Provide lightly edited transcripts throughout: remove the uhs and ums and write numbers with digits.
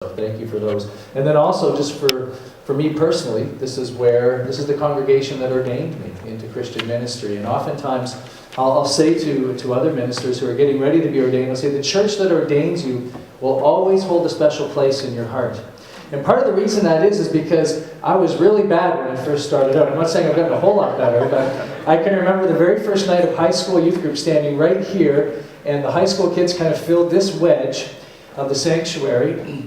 So thank you for those. And then also, just for me personally, this is the congregation that ordained me into Christian ministry. And oftentimes, I'll say to other ministers who are getting ready to be ordained, I'll say, the church that ordains you will always hold a special place in your heart. And part of the reason that is because I was really bad when I first started out. I'm not saying I've gotten a whole lot better, but I can remember the very first night of high school youth group standing right here, and the high school kids kind of filled this wedge of the sanctuary.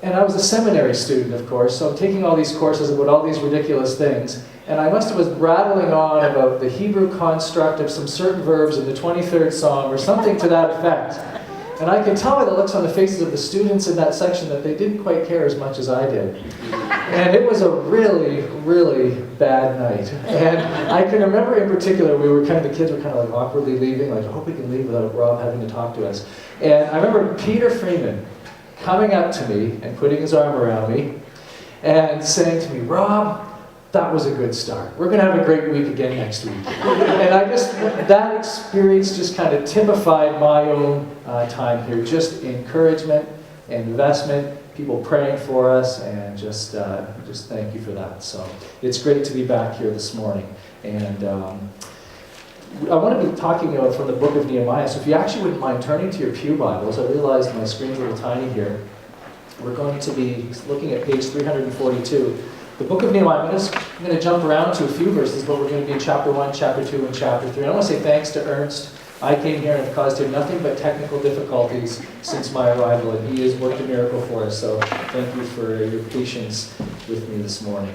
And I was a seminary student, of course, so I'm taking all these courses about all these ridiculous things. And I must have was rattling on about the Hebrew construct of some certain verbs in the 23rd Psalm, or something to that effect. And I could tell by the looks on the faces of the students in that section that they didn't quite care as much as I did. And it was a really, really bad night. And I can remember in particular, the kids were kind of like awkwardly leaving, like, I hope we can leave without Rob having to talk to us. And I remember Peter Freeman coming up to me and putting his arm around me and saying to me, Rob, that was a good start. We're going to have a great week again next week. And that experience just kind of typified my own time here. Just encouragement, investment, people praying for us, and just thank you for that. So it's great to be back here this morning. And I want to be talking from the book of Nehemiah. So if you actually wouldn't mind turning to your pew Bibles, I realize my screen's a little tiny here. We're going to be looking at page 342. The book of Nehemiah, I'm going to jump around to a few verses, but we're going to be in chapter 1, chapter 2, and chapter 3. And I want to say thanks to Ernst. I came here and have caused him nothing but technical difficulties since my arrival, and he has worked a miracle for us. So thank you for your patience with me this morning.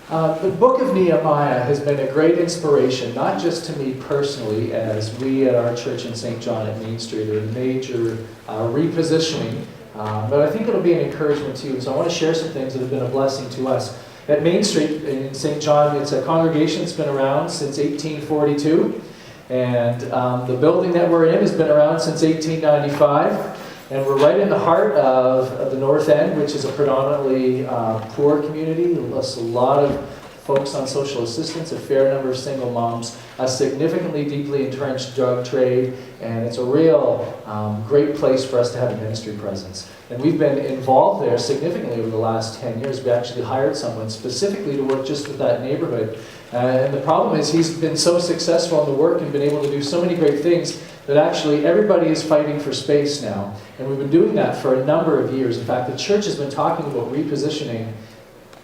The book of Nehemiah has been a great inspiration, not just to me personally, as we at our church in St. John at Main Street are in major repositioning, but I think it'll be an encouragement to you. So I want to share some things that have been a blessing to us. At Main Street in St. John, it's a congregation that's been around since 1842, and the building that we're in has been around since 1895. And we're right in the heart of the North End, which is a predominantly poor community. There's a lot of folks on social assistance, a fair number of single moms, a significantly deeply entrenched drug trade, and it's a real great place for us to have a ministry presence. And we've been involved there significantly over the last 10 years. We actually hired someone specifically to work just with that neighborhood. And the problem is he's been so successful in the work and been able to do so many great things that actually everybody is fighting for space now. And we've been doing that for a number of years. In fact, the church has been talking about repositioning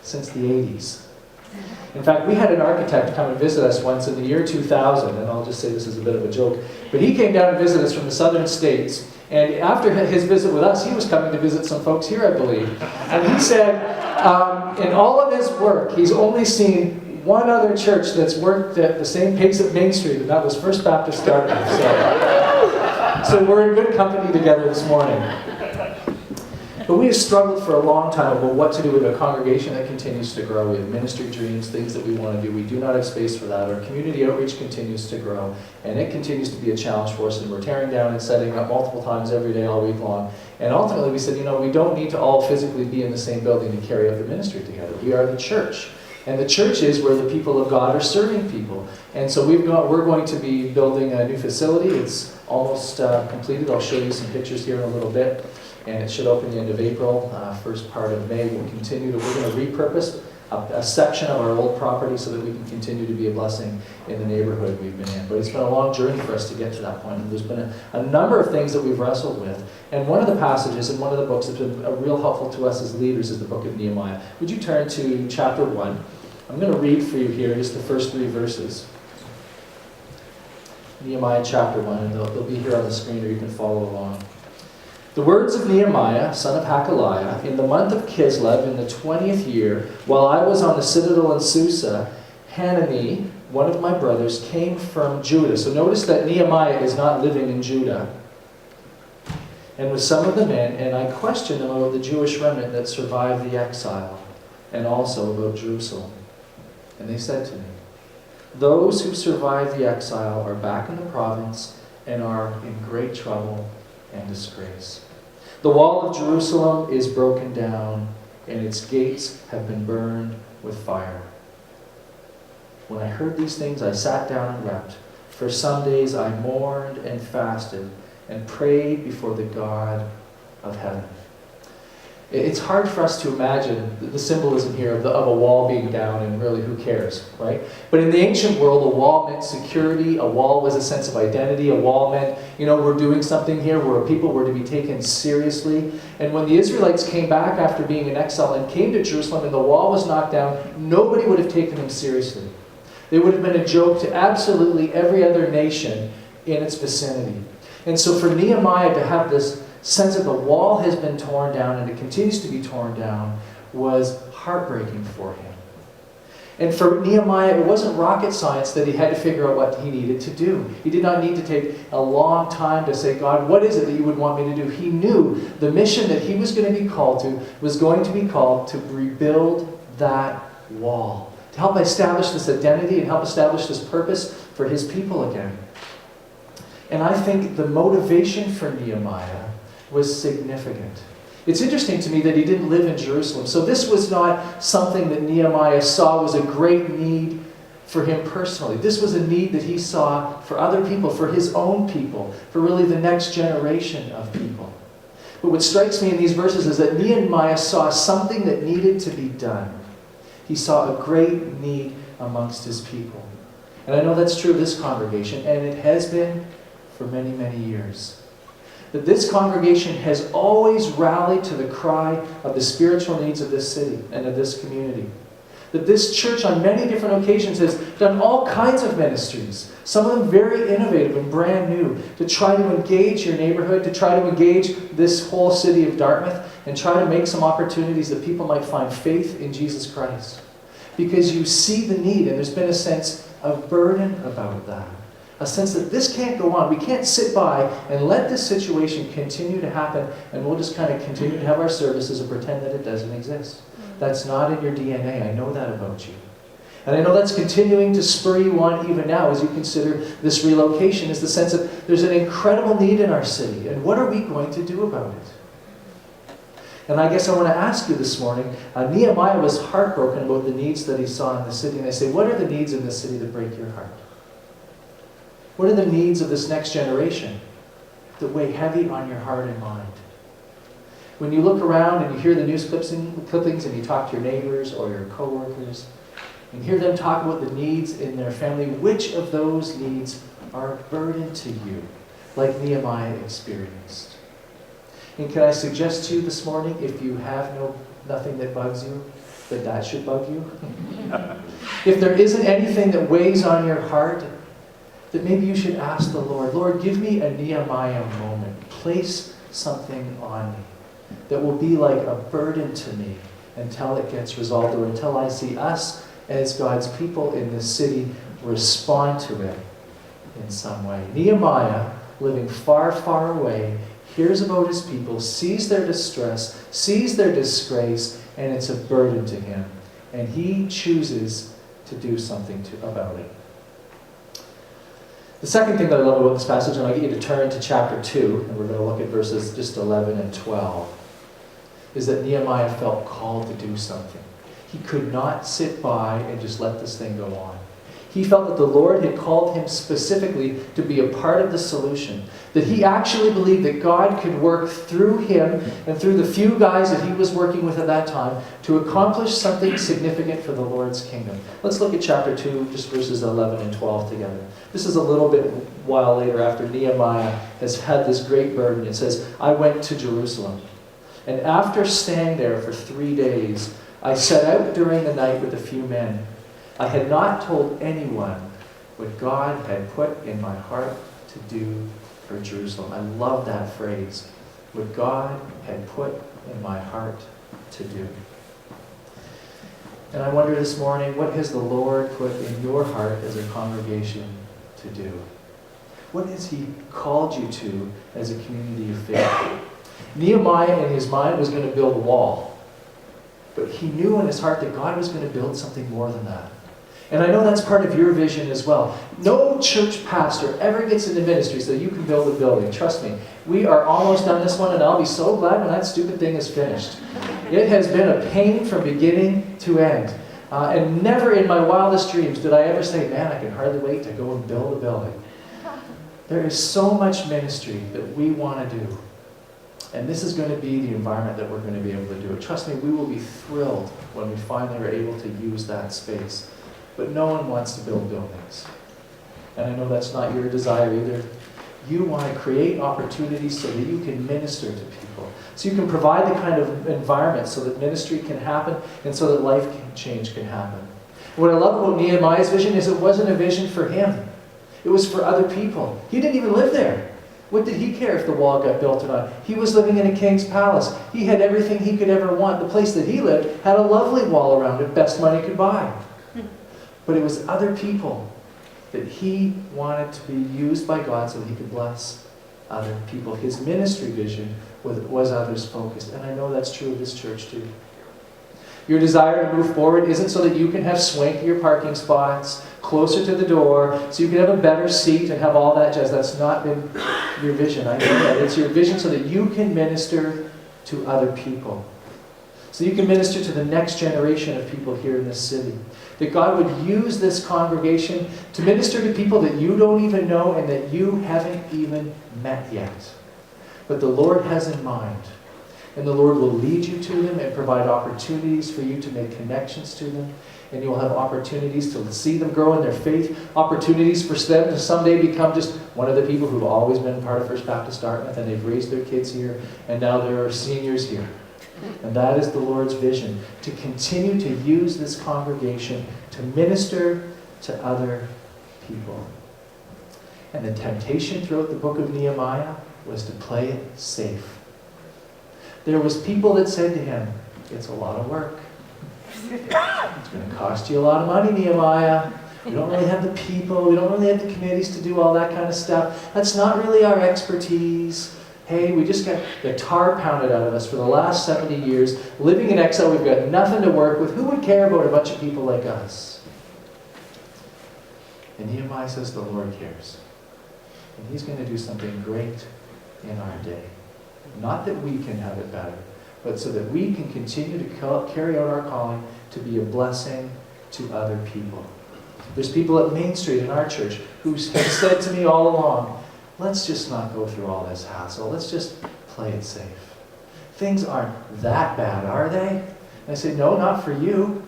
since the 80s. In fact, we had an architect come and visit us once in the year 2000, and I'll just say this is a bit of a joke, but he came down and visited us from the southern states, and after his visit with us, he was coming to visit some folks here, I believe. And he said, in all of his work, he's only seen one other church that's worked at the same pace at Main Street, and that was First Baptist Dartmouth. So we're in good company together this morning. But we have struggled for a long time about what to do with a congregation that continues to grow. We have ministry dreams, things that we want to do. We do not have space for that. Our community outreach continues to grow, and it continues to be a challenge for us, and we're tearing down and setting up multiple times every day, all week long. And ultimately we said, we don't need to all physically be in the same building to carry out the ministry together. We are the church. And the church is where the people of God are serving people. And so we're going to be building a new facility. It's almost completed. I'll show you some pictures here in a little bit. And it should open the end of April, first part of May. We're going to repurpose a section of our old property so that we can continue to be a blessing in the neighborhood we've been in. But it's been a long journey for us to get to that point. And there's been a number of things that we've wrestled with. And one of the passages in one of the books that's been real helpful to us as leaders is the book of Nehemiah. Would you turn to chapter 1? I'm going to read for you here just the first 3 verses. Nehemiah chapter 1, and they'll be here on the screen, or you can follow along. The words of Nehemiah, son of Hakaliah, in the month of Kislev, in the 20th year, while I was on the citadel in Susa, Hanani, one of my brothers, came from Judah. So notice that Nehemiah is not living in Judah. And with some of the men, and I questioned them about the Jewish remnant that survived the exile, and also about Jerusalem. And they said to me, those who survived the exile are back in the province and are in great trouble and disgrace. The wall of Jerusalem is broken down, and its gates have been burned with fire. When I heard these things, I sat down and wept. For some days I mourned and fasted and prayed before the God of heaven. It's hard for us to imagine the symbolism here of a wall being down, and really who cares, right? But in the ancient world, a wall meant security. A wall was a sense of identity. A wall meant, we're doing something here where people were to be taken seriously. And when the Israelites came back after being in exile and came to Jerusalem and the wall was knocked down, nobody would have taken them seriously. They would have been a joke to absolutely every other nation in its vicinity. And so for Nehemiah to have this sense that the wall has been torn down and it continues to be torn down was heartbreaking for him. And for Nehemiah, it wasn't rocket science that he had to figure out what he needed to do. He did not need to take a long time to say, God, what is it that you would want me to do? He knew the mission that he was going to be called to was going to be called to rebuild that wall, to help establish this identity and help establish this purpose for his people again. And I think the motivation for Nehemiah was significant. It's interesting to me that he didn't live in Jerusalem. So this was not something that Nehemiah saw was a great need for him personally. This was a need that he saw for other people, for his own people, for really the next generation of people. But what strikes me in these verses is that Nehemiah saw something that needed to be done. He saw a great need amongst his people. And I know that's true of this congregation, and it has been for many, many years. That this congregation has always rallied to the cry of the spiritual needs of this city and of this community. That this church on many different occasions has done all kinds of ministries, some of them very innovative and brand new, to try to engage your neighborhood, to try to engage this whole city of Dartmouth, and try to make some opportunities that people might find faith in Jesus Christ. Because you see the need, and there's been a sense of burden about that. A sense that this can't go on. We can't sit by and let this situation continue to happen, and we'll just kind of continue to have our services and pretend that it doesn't exist. That's not in your DNA. I know that about you. And I know that's continuing to spur you on even now as you consider this relocation, is the sense that there's an incredible need in our city, and what are we going to do about it? And I guess I want to ask you this morning, Nehemiah was heartbroken about the needs that he saw in the city, and I say, what are the needs in this city that break your heart? What are the needs of this next generation that weigh heavy on your heart and mind? When you look around and you hear the news clippings and you talk to your neighbors or your coworkers and hear them talk about the needs in their family, which of those needs are a burden to you, like Nehemiah experienced? And can I suggest to you this morning, if you have nothing that bugs you, that should bug you? If there isn't anything that weighs on your heart, that maybe you should ask the Lord, Lord, give me a Nehemiah moment. Place something on me that will be like a burden to me until it gets resolved, or until I see us as God's people in this city respond to it in some way. Nehemiah, living far, far away, hears about his people, sees their distress, sees their disgrace, and it's a burden to him. And he chooses to do something about it. The second thing that I love about this passage, and I'll get you to turn to chapter 2, and we're going to look at verses just 11 and 12, is that Nehemiah felt called to do something. He could not sit by and just let this thing go on. He felt that the Lord had called him specifically to be a part of the solution. That he actually believed that God could work through him and through the few guys that he was working with at that time to accomplish something significant for the Lord's kingdom. Let's look at chapter 2, just verses 11 and 12 together. This is a little bit while later after Nehemiah has had this great burden. It says, I went to Jerusalem, and after staying there for 3 days, I set out during the night with a few men. I had not told anyone what God had put in my heart to do for Jerusalem. I love that phrase. What God had put in my heart to do. And I wonder this morning, what has the Lord put in your heart as a congregation to do? What has he called you to as a community of faith? Nehemiah in his mind was going to build a wall. But he knew in his heart that God was going to build something more than that. And I know that's part of your vision as well. No church pastor ever gets into ministry so you can build a building. Trust me, we are almost done this one, and I'll be so glad when that stupid thing is finished. It has been a pain from beginning to end. And never in my wildest dreams did I ever say, man, I can hardly wait to go and build a building. There is so much ministry that we want to do. And this is going to be the environment that we're going to be able to do it. Trust me, we will be thrilled when we finally are able to use that space. But no one wants to build buildings. And I know that's not your desire either. You want to create opportunities so that you can minister to people. So you can provide the kind of environment so that ministry can happen and so that life change can happen. What I love about Nehemiah's vision is it wasn't a vision for him. It was for other people. He didn't even live there. What did he care if the wall got built or not? He was living in a king's palace. He had everything he could ever want. The place that he lived had a lovely wall around it, best money could buy. But it was other people that he wanted to be used by God so that he could bless other people. His ministry vision was others focused. And I know that's true of this church too. Your desire to move forward isn't so that you can have swankier parking spots, closer to the door, so you can have a better seat and have all that jazz. That's not been your vision. I know that. It's your vision so that you can minister to other people. So you can minister to the next generation of people here in this city. That God would use this congregation to minister to people that you don't even know and that you haven't even met yet. But the Lord has in mind. And the Lord will lead you to them and provide opportunities for you to make connections to them. And you will have opportunities to see them grow in their faith. Opportunities for them to someday become just one of the people who've always been part of First Baptist Dartmouth. And they've raised their kids here. And now there are seniors here. And that is the Lord's vision. To continue to use this congregation to minister to other people. And the temptation throughout the book of Nehemiah was to play it safe. There was people that said to him, it's a lot of work. It's going to cost you a lot of money, Nehemiah. We don't really have the people. We don't really have the committees to do all that kind of stuff. That's not really our expertise. Hey, we just got the tar pounded out of us for the last 70 years. Living in exile, we've got nothing to work with. Who would care about a bunch of people like us? And Nehemiah says the Lord cares. And he's going to do something great in our day. Not that we can have it better, but so that we can continue to carry out our calling to be a blessing to other people. There's people at Main Street in our church who have said to me all along, let's just not go through all this hassle. Let's just play it safe. Things aren't that bad, are they? And I say, no, not for you.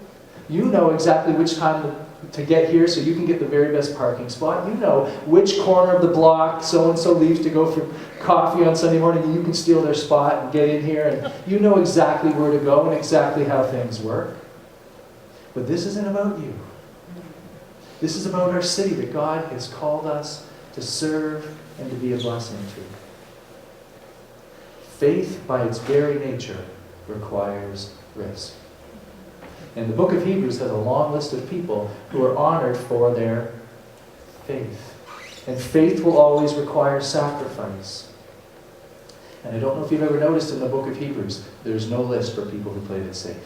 You know exactly which time to get here so you can get the very best parking spot. You know which corner of the block so-and-so leaves to go for coffee on Sunday morning and you can steal their spot and get in here. And you know exactly where to go and exactly how things work. But this isn't about you. This is about our city that God has called us to serve and to be a blessing to. Faith, by its very nature, requires risk. And the book of Hebrews has a long list of people who are honored for their faith. And faith will always require sacrifice. And I don't know if you've ever noticed in the book of Hebrews, there's no list for people who played it safe.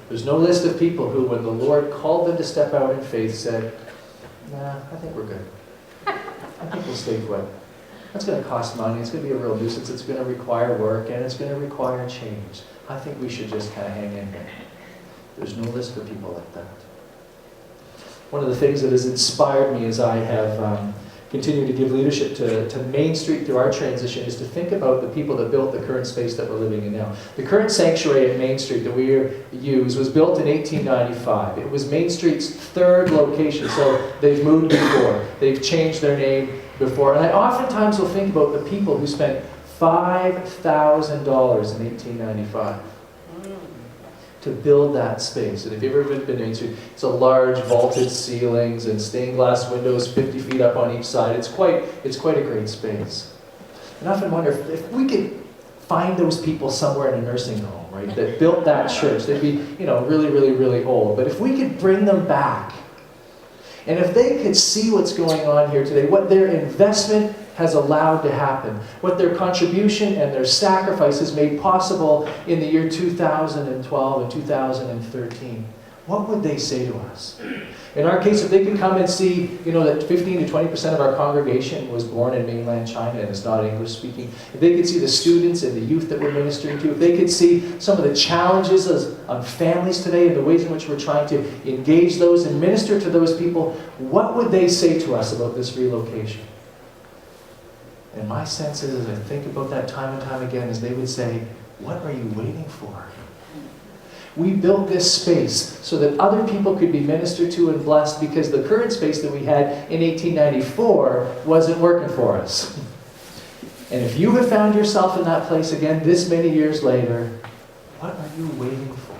There's no list of people who, when the Lord called them to step out in faith, said, nah, I think we're good. I think we'll stay put. That's going to cost money. It's going to be a real nuisance. It's going to require work, and it's going to require change. I think we should just kind of hang in there. There's no list for people like that. One of the things that has inspired me as I have continued to give leadership to Main Street through our transition is to think about the people that built the current space that we're living in now. The current sanctuary at Main Street that we use was built in 1895. It was Main Street's third location, so they've moved before. They've changed their name before. And I oftentimes will think about the people who spent $5,000 in 1895 to build that space. And if you've ever been to Main Street, it's a large vaulted ceilings and stained glass windows 50 feet up on each side. It's quite a great space. And I often wonder if we could find those people somewhere in a nursing home, right, that built that church. They'd be, really, really, really old. But if we could bring them back, and if they could see what's going on here today, what their investment has allowed to happen, what their contribution and their sacrifice has made possible in the year 2012 and 2013, what would they say to us? In our case, if they could come and see, that 15 to 20% of our congregation was born in mainland China and is not English speaking, if they could see the students and the youth that we're ministering to, if they could see some of the challenges on families today and the ways in which we're trying to engage those and minister to those people, what would they say to us about this relocation? And my sense is, as I think about that time and time again, is they would say, what are you waiting for? We built this space so that other people could be ministered to and blessed, because the current space that we had in 1894 wasn't working for us. And if you have found yourself in that place again this many years later, what are you waiting for?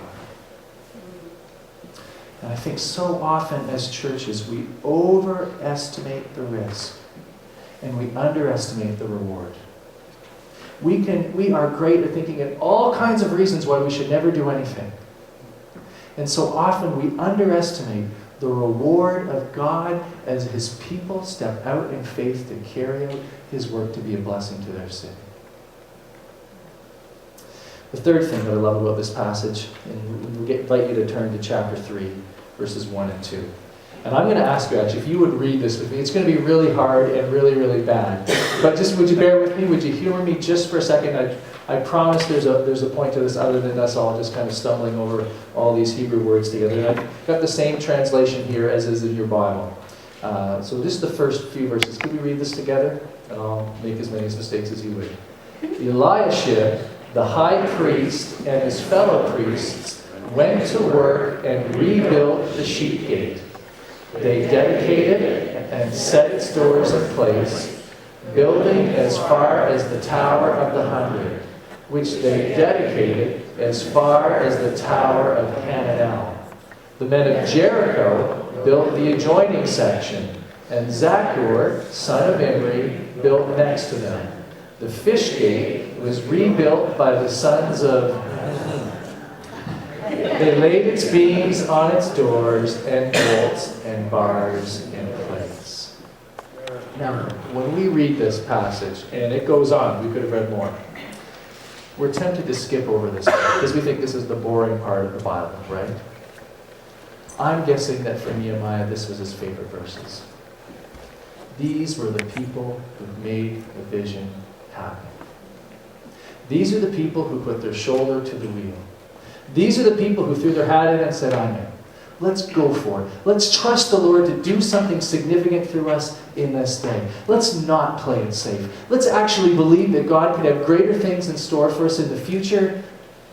And I think so often as churches, we overestimate the risk and we underestimate the reward. We are great at thinking of all kinds of reasons why we should never do anything. And so often we underestimate the reward of God as His people step out in faith to carry out His work to be a blessing to their city. The third thing that I love about this passage, and we invite you to turn to chapter 3, verses 1 and 2. And I'm going to ask you, actually, if you would read this with me. It's going to be really hard and really, really bad. But just, would you bear with me? Would you humor me just for a second? I promise there's a point to this other than us all just kind of stumbling over all these Hebrew words together. And I've got the same translation here as is in your Bible. So just the first few verses. Could we read this together? And I'll make as many mistakes as you would. Eliashib, the high priest, and his fellow priests went to work and rebuilt the sheep gate. They dedicated and set its doors in place, building as far as the Tower of the 100, which they dedicated as far as the Tower of Hananel. The men of Jericho built the adjoining section, and Zaccur, son of Imri, built next to them. The fish gate was rebuilt by the sons of... They laid its beams on its doors and bolts and bars in place. Now, when we read this passage, and it goes on, we could have read more, we're tempted to skip over this because we think this is the boring part of the Bible, right? I'm guessing that for Nehemiah, this was his favorite verses. These were the people who made the vision happen. These are the people who put their shoulder to the wheel. These are the people who threw their hat in and said, I'm in. Let's go for it. Let's trust the Lord to do something significant through us in this day. Let's not play it safe. Let's actually believe that God could have greater things in store for us in the future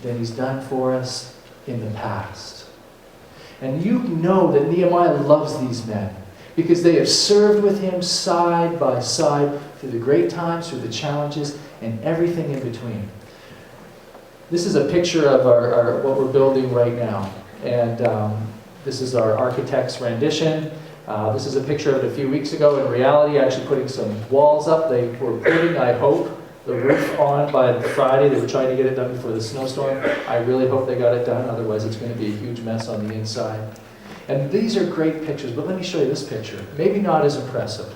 than He's done for us in the past. And you know that Nehemiah loves these men because they have served with him side by side through the great times, through the challenges, and everything in between. This is a picture of our what we're building right now. And this is our architect's rendition. This is a picture of it a few weeks ago. In reality, actually putting some walls up. They were putting, I hope, the roof on by Friday. They were trying to get it done before the snowstorm. I really hope they got it done. Otherwise, it's going to be a huge mess on the inside. And these are great pictures. But let me show you this picture. Maybe not as impressive.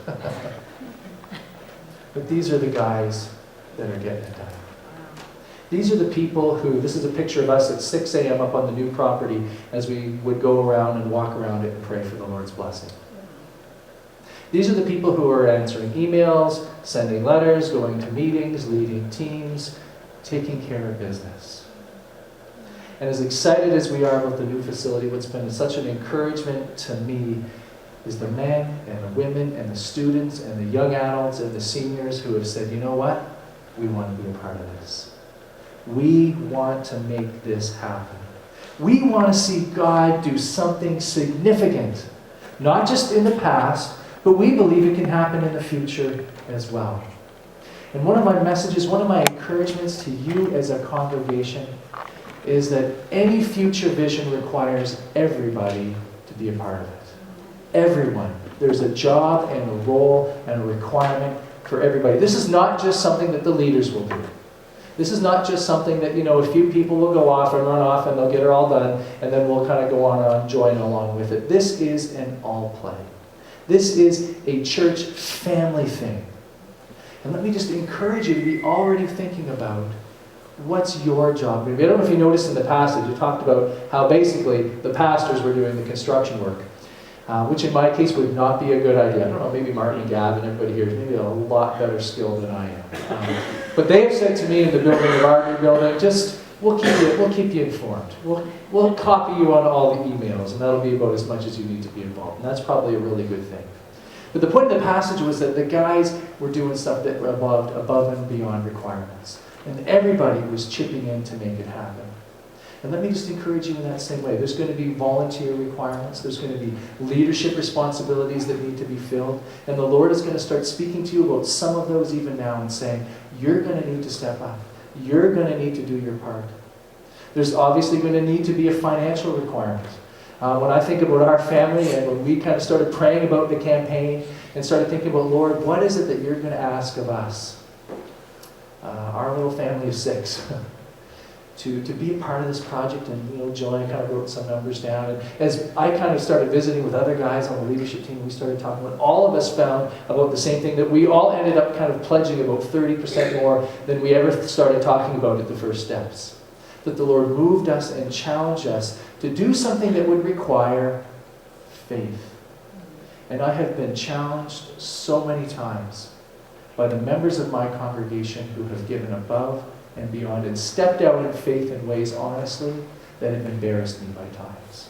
But these are the guys that are getting it done. These are the people who, this is a picture of us at 6 a.m. up on the new property as we would go around and walk around it and pray for the Lord's blessing. These are the people who are answering emails, sending letters, going to meetings, leading teams, taking care of business. And as excited as we are about the new facility, what's been such an encouragement to me is the men and the women and the students and the young adults and the seniors who have said, you know what? We want to be a part of this. We want to make this happen. We want to see God do something significant, not just in the past, but we believe it can happen in the future as well. And one of my messages, one of my encouragements to you as a congregation is that any future vision requires everybody to be a part of it. Everyone. There's a job and a role and a requirement for everybody. This is not just something that the leaders will do. This is not just something that, a few people will go off and run off and they'll get it all done and then we'll kind of go on and join along with it. This is an all play. This is a church family thing. And let me just encourage you to be already thinking about what's your job going to be. I don't know if you noticed in the passage, it talked about how basically the pastors were doing the construction work. Which in my case would not be a good idea. I don't know, maybe Martin and Gavin, everybody here is maybe a lot better skilled than I am. But they have said to me in the building of our new building, just, we'll keep you informed. We'll copy you on all the emails, and that'll be about as much as you need to be involved. And that's probably a really good thing. But the point of the passage was that the guys were doing stuff that were above and beyond requirements. And everybody was chipping in to make it happen. And let me just encourage you in that same way. There's going to be volunteer requirements. There's going to be leadership responsibilities that need to be filled. And the Lord is going to start speaking to you about some of those even now and saying, you're going to need to step up. You're going to need to do your part. There's obviously going to need to be a financial requirement. When I think about our family and when we kind of started praying about the campaign and started thinking about, Lord, what is it that you're going to ask of us? Our little family of 6. To be a part of this project, and Joy kind of wrote some numbers down. And as I kind of started visiting with other guys on the leadership team, we started talking about, all of us found about the same thing, that we all ended up kind of pledging about 30% more than we ever started talking about at the first steps. That the Lord moved us and challenged us to do something that would require faith. And I have been challenged so many times by the members of my congregation who have given above and beyond and stepped out in faith in ways, honestly, that have embarrassed me by times.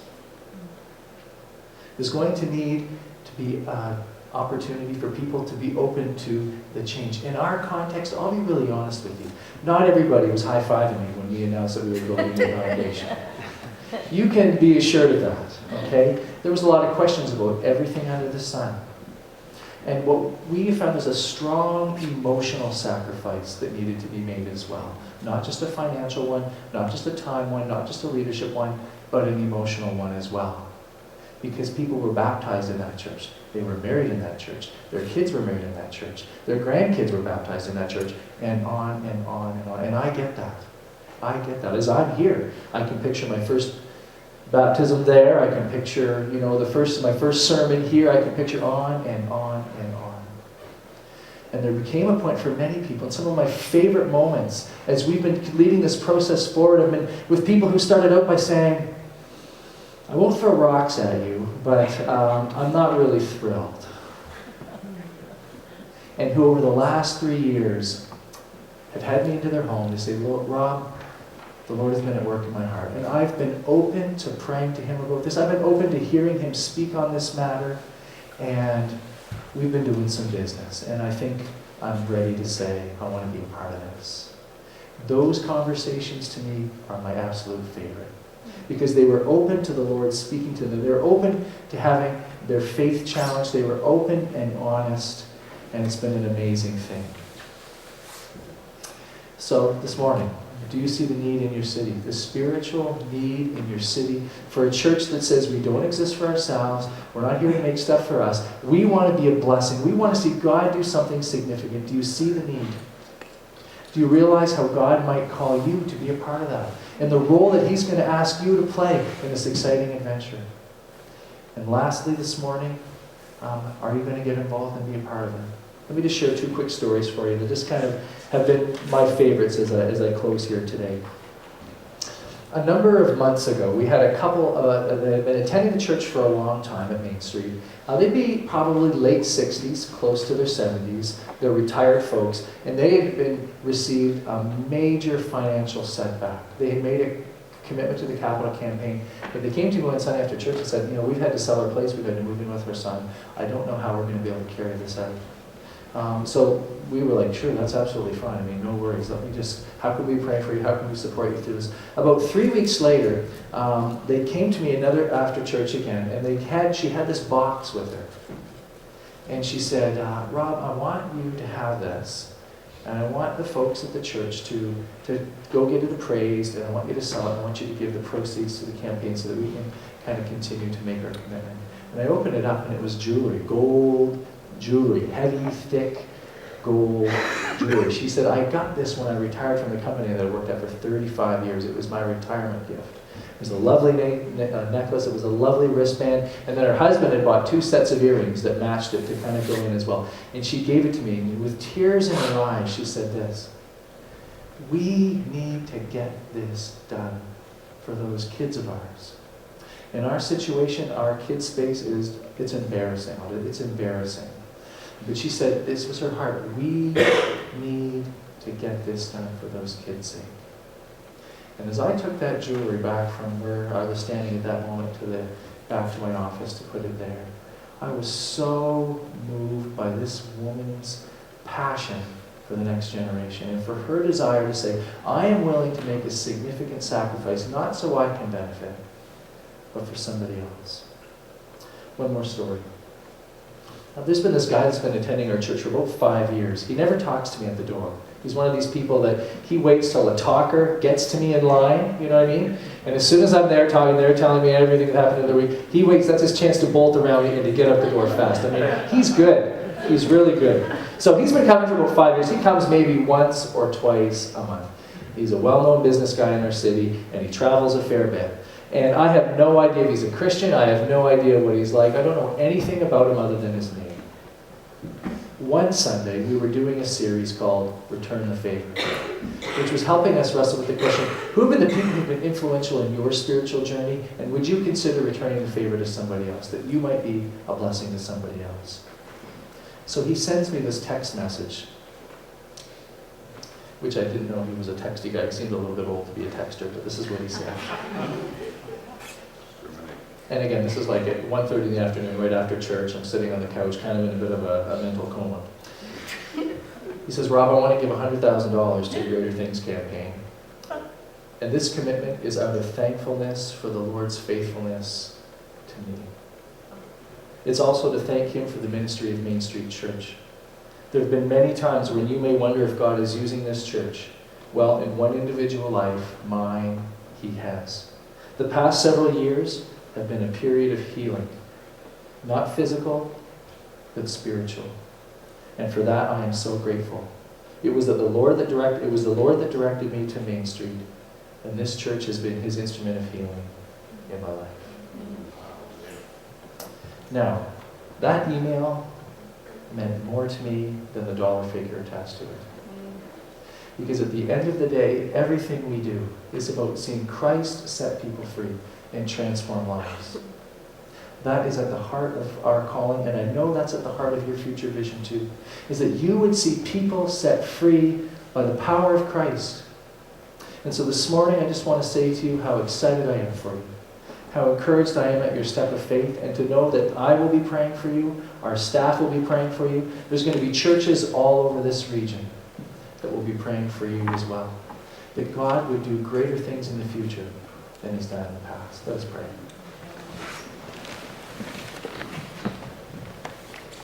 There's going to need to be an opportunity for people to be open to the change. In our context, I'll be really honest with you. Not everybody was high-fiving me when we announced that we were going to the congregation. You can be assured of that, okay? There was a lot of questions about everything under the sun. And what we found was a strong emotional sacrifice that needed to be made as well. Not just a financial one, not just a time one, not just a leadership one, but an emotional one as well. Because people were baptized in that church. They were married in that church. Their kids were married in that church. Their grandkids were baptized in that church. And on and on and on. And I get that. I get that. As I'm here, I can picture my first baptism there. I can picture, my first sermon here. I can picture on and on and on. And there became a point for many people, and some of my favorite moments as we've been leading this process forward have been with people who started out by saying, I won't throw rocks at you, but I'm not really thrilled. And who over the last 3 years have had me into their home to say, well, Rob, the Lord has been at work in my heart. And I've been open to praying to Him about this. I've been open to hearing Him speak on this matter. And we've been doing some business. And I think I'm ready to say I want to be a part of this. Those conversations to me are my absolute favorite. Because they were open to the Lord speaking to them. They were open to having their faith challenged. They were open and honest. And it's been an amazing thing. So this morning, do you see the need in your city? The spiritual need in your city for a church that says we don't exist for ourselves. We're not here to make stuff for us. We want to be a blessing. We want to see God do something significant. Do you see the need? Do you realize how God might call you to be a part of that? And the role that He's going to ask you to play in this exciting adventure. And lastly this morning, are you going to get involved and be a part of it? Let me just share 2 quick stories for you that just kind of have been my favorites as I close here today. A number of months ago, we had a couple that had been attending the church for a long time at Main Street. They'd be probably late 60s, close to their 70s. They're retired folks, and they had received a major financial setback. They had made a commitment to the capital campaign, but they came to me one Sunday after church and said, we've had to sell our place, we've had to move in with our son. I don't know how we're going to be able to carry this out. So we were like, sure, that's absolutely fine. No worries. How can we pray for you? How can we support you through this? About 3 weeks later, they came to me after church again, and she had this box with her. And she said, Rob, I want you to have this, and I want the folks at the church to go get it appraised, and I want you to sell it, I want you to give the proceeds to the campaign so that we can kind of continue to make our commitment. And I opened it up, and it was jewelry, gold jewelry, heavy, thick gold jewelry. She said, I got this when I retired from the company that I worked at for 35 years. It was my retirement gift. It was a lovely necklace. It was a lovely wristband. And then her husband had bought 2 sets of earrings that matched it to kind of go in as well. And she gave it to me. And with tears in her eyes, she said this, we need to get this done for those kids of ours. In our situation, our kids' space it's embarrassing. It's embarrassing. But she said, this was her heart. We need to get this done for those kids' sake. And as I took that jewelry back from where I was standing at that moment back to my office to put it there, I was so moved by this woman's passion for the next generation, and for her desire to say, I am willing to make a significant sacrifice, not so I can benefit, but for somebody else. One more story. Now, there's been this guy that's been attending our church for about 5 years. He never talks to me at the door. He's one of these people that he waits till a talker gets to me in line, you know what I mean? And as soon as I'm there talking, they're telling me everything that happened in the week, he waits, that's his chance to bolt around me and to get up the door fast. I mean, he's good. He's really good. So he's been coming for about 5 years. He comes maybe once or twice a month. He's a well-known business guy in our city, and he travels a fair bit. And I have no idea if he's a Christian. I have no idea what he's like. I don't know anything about him other than his name. One Sunday, we were doing a series called Return the Favor, which was helping us wrestle with the question, who have been the people who have been influential in your spiritual journey, and would you consider returning the favor to somebody else, that you might be a blessing to somebody else? So he sends me this text message, which I didn't know he was a texty guy. He seemed a little bit old to be a texter, but this is what he said. And again, this is like at 1:30 in the afternoon, right after church. I'm sitting on the couch, kind of in a bit of a mental coma. He says, Rob, I want to give $100,000 to the Greater Things campaign. And this commitment is out of thankfulness for the Lord's faithfulness to me. It's also to thank Him for the ministry of Main Street Church. There have been many times when you may wonder if God is using this church. Well, in one individual life, mine, He has. The past several years have been a period of healing. Not physical, but spiritual. And for that, I am so grateful. It was the Lord that directed me to Main Street, and this church has been His instrument of healing in my life. Now, that email meant more to me than the dollar figure attached to it. Because at the end of the day, everything we do is about seeing Christ set people free and transform lives. That is at the heart of our calling, and I know that's at the heart of your future vision too, is that you would see people set free by the power of Christ. And so this morning, I just want to say to you how excited I am for you, how encouraged I am at your step of faith, and to know that I will be praying for you, our staff will be praying for you. There's going to be churches all over this region that will be praying for you as well. That God would do greater things in the future than He's done in the past. Let us pray.